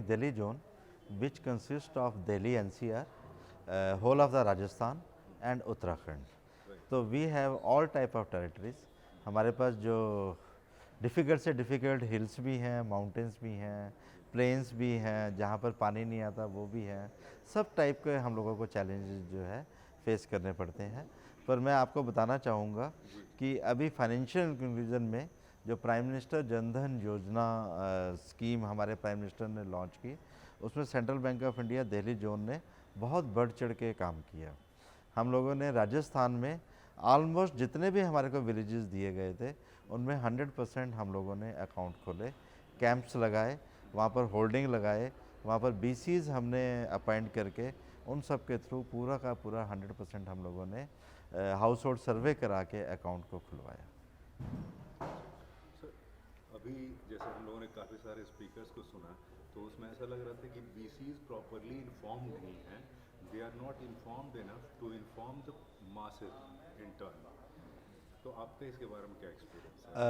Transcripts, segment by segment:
Economic Delhi Zone, which consists of Delhi NCR, whole of the Rajasthan and Uttarakhand. तो we have all type of territories. हमारे पास जो difficult से difficult hills भी हैं, mountains भी हैं, प्लेन्स भी हैं, जहाँ पर पानी नहीं आता वो भी हैं। सब टाइप के हम लोगों को चैलेंजेस जो है फेस करने पड़ते हैं। पर मैं आपको बताना चाहूँगा कि अभी फाइनेंशियल इंक्लूजन में जो प्राइम मिनिस्टर जन धन योजना स्कीम हमारे प्राइम मिनिस्टर ने लॉन्च की, उसमें central bank of India Delhi zone ने बहुत बढ़ चढ़ के काम किया। हम लोगों ने राजस्थान में ऑलमोस्ट जितने भी हमारे को विलेजेस दिए गए थे उनमें 100% हम लोगों ने अकाउंट खोले, कैंप्स लगाए, वहाँ पर होल्डिंग लगाए, वहाँ पर बीसीज हमने अपॉइंट करके उन सब के थ्रू पूरा का पूरा 100% हम लोगों ने हाउस होल्ड सर्वे करा के अकाउंट को खुलवाया। सर, अभी जैसे हम लोगों ने काफ़ी सारे स्पीकर्स को सुना तो उसमें ऐसा लग रहा था कि बीसीज प्रॉपरली इन्फॉर्म्ड नहीं हैं, they are not informed enough to inform the masses in turn. तो आपका इसके बारे में क्या एक्सपीरियंस है?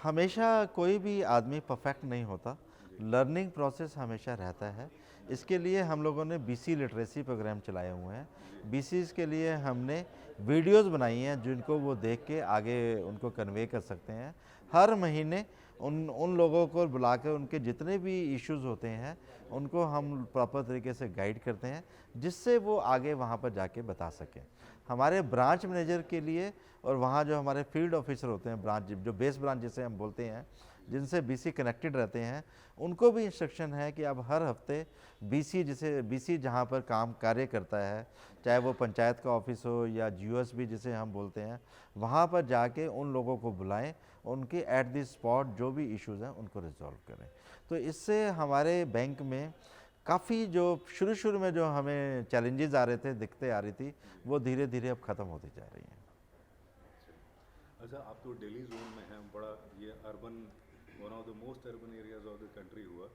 हमेशा कोई भी आदमी परफेक्ट नहीं होता, लर्निंग प्रोसेस हमेशा रहता है। इसके लिए हम लोगों ने बीसी लिटरेसी प्रोग्राम चलाए हुए हैं। बीसीज के लिए हमने वीडियोस बनाई हैं जिनको वो देख के आगे उनको कन्वे कर सकते हैं। हर महीने उन लोगों को बुला कर उनके जितने भी इश्यूज़ होते हैं उनको हम प्रॉपर तरीके से गाइड करते हैं, जिससे वो आगे वहाँ पर जाके बता सकें। हमारे ब्रांच मैनेजर के लिए और वहाँ जो हमारे फील्ड ऑफिसर होते हैं, ब्रांच जो बेस ब्रांच जिसे हम बोलते हैं, जिनसे बीसी कनेक्टेड रहते हैं, उनको भी इंस्ट्रक्शन है कि अब हर हफ्ते बीसी जहाँ पर काम कार्य करता है, चाहे वो पंचायत का ऑफिस हो या जीओएसबी जिसे हम बोलते हैं, वहाँ पर जाके उन लोगों को बुलाएं, उनके एट द स्पॉट जो भी इश्यूज़ हैं उनको रिजॉल्व करें। तो इससे हमारे बैंक में काफ़ी जो शुरू में जो हमें चैलेंजेस आ रहे थे, दिक्कतें आ रही थी, वो धीरे धीरे अब ख़त्म होती जा रही हैं। अच्छा, आप तो दिल्ली जोन में हैं, बड़ा ये urban, one of the most urban areas of the country हुआ,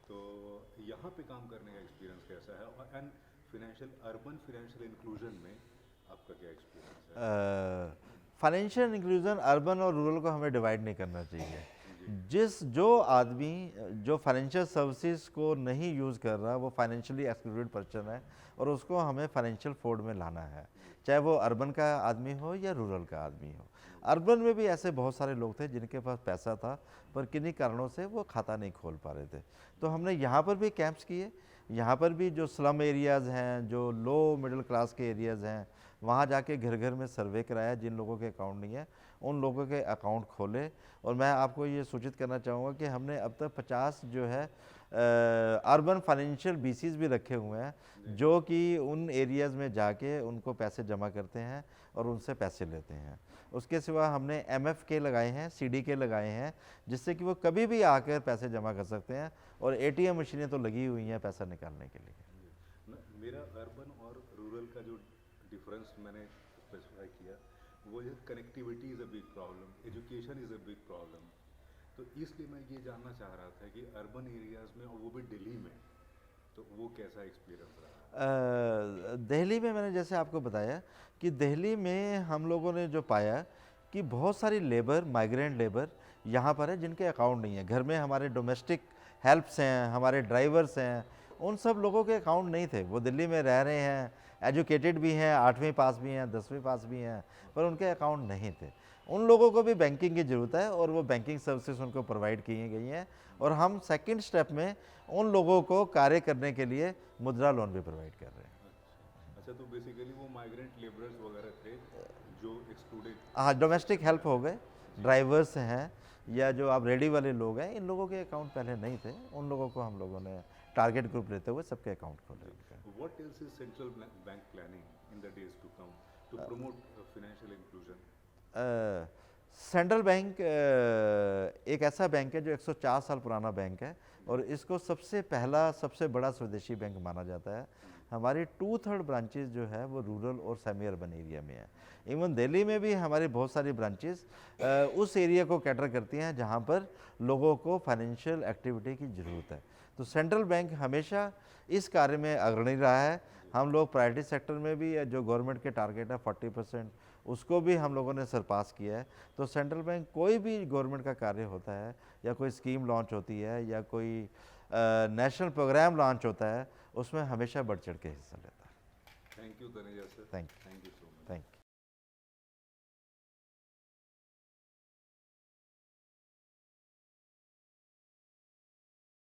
तो यहाँ पे काम करने का एक्सपीरियंस कैसा है? और एंड अर्बन फाइनेंशियल इंक्लूजन में आपका क्या एक्सपीरियंस है? फाइनेंशियल इंक्लूजन अर्बन और रूरल को हमें डिवाइड नहीं करना चाहिए। जो आदमी जो फाइनेंशियल सर्विसेज को नहीं यूज़ कर रहा, वो फाइनेंशियली एक्सक्लूडेड पर्सन है और उसको हमें फाइनेंशियल फोल्ड में लाना है, चाहे वो अर्बन का आदमी हो या रूरल का आदमी हो। अर्बन में भी ऐसे बहुत सारे लोग थे जिनके पास पैसा था पर किन्हीं कारणों से वो खाता नहीं खोल पा रहे थे। तो हमने यहाँ पर भी कैंप्स किए, यहाँ पर भी जो स्लम एरियाज़ हैं, जो लो मिडिल क्लास के एरियाज़ हैं, वहाँ जाके घर घर में सर्वे कराया। जिन लोगों के अकाउंट नहीं है उन लोगों के अकाउंट खोले। और मैं आपको ये सूचित करना चाहूँगा कि हमने अब तक 50 जो है अर्बन फाइनेंशियल बीसीज भी रखे हुए हैं जो कि उन एरियाज़ में जाके उनको पैसे जमा करते हैं और उनसे पैसे लेते हैं। उसके सिवा हमने एमएफ के लगाए हैं, सीडी के लगाए हैं, जिससे कि वो कभी भी आकर पैसे जमा कर सकते हैं। और एटीएम मशीनें तो लगी हुई हैं पैसा निकालने के लिए। मेरा अर्बन और रूरल का जो डिफरेंस मैंने स्पेसिफाई किया वो है connectivity is a big problem, education is a big problem. तो इसलिए मैं ये जानना चाह रहा था कि अर्बन एरियाज़ में और वो भी दिल्ली में, तो वो कैसा एक्सपीरियंस रहा? दिल्ली में मैंने जैसे आपको बताया कि दिल्ली में हम लोगों ने जो पाया कि बहुत सारी लेबर, माइग्रेंट लेबर यहाँ पर है जिनके अकाउंट नहीं है। घर में हमारे डोमेस्टिक हेल्प्स हैं, हमारे ड्राइवर्स हैं, उन सब लोगों के अकाउंट नहीं थे। वो दिल्ली में रह रहे हैं, एजुकेटेड भी हैं, 8वीं पास भी हैं, 10वीं पास भी हैं, पर उनके अकाउंट नहीं थे। उन लोगों को भी बैंकिंग की ज़रूरत है और वो बैंकिंग सर्विसेज उनको प्रोवाइड की गई हैं। और हम सेकंड स्टेप में उन लोगों को कार्य करने के लिए मुद्रा लोन भी प्रोवाइड कर रहे हैं। अच्छा, तो बेसिकली वो माइग्रेंट लेबरर्स वगैरह थे जो एक्सक्लूडेड। हाँ, डोमेस्टिक हेल्प हो गए, ड्राइवर्स हैं या जो आप रेडी वाले लोग हैं, इन लोगों के अकाउंट पहले नहीं थे। उन लोगों को हम लोगों ने टारगेट ग्रुप लेते हुए सबके अकाउंट खोले। What else is central bank planning in the days to come to promote financial inclusion? Central bank एक ऐसा बैंक है जो 104 साल पुराना बैंक है और इसको सबसे बड़ा स्वदेशी बैंक माना जाता है। हमारी 2/3 ब्रांचेस जो है वो रूरल और सेमी अर्बन एरिया में है। इवन दिल्ली में भी हमारी बहुत सारी ब्रांचेस उस एरिया को कैटर करती हैं जहाँ पर लोगों को फाइनेंशियल एक्टिविटी की ज़रूरत है। तो सेंट्रल बैंक हमेशा इस कार्य में अग्रणी रहा है। हम लोग प्राइवेट सेक्टर में भी जो गवर्नमेंट के टारगेट है 40%, उसको भी हम लोगों ने सरपास किया है। तो सेंट्रल बैंक कोई भी गवर्नमेंट का कार्य होता है या कोई स्कीम लॉन्च होती है या कोई नेशनल प्रोग्राम लॉन्च होता है, उसमें हमेशा बढ़ चढ़ के हिस्सा लेता है। Thank you Taneja sir, thank thank you so much. You.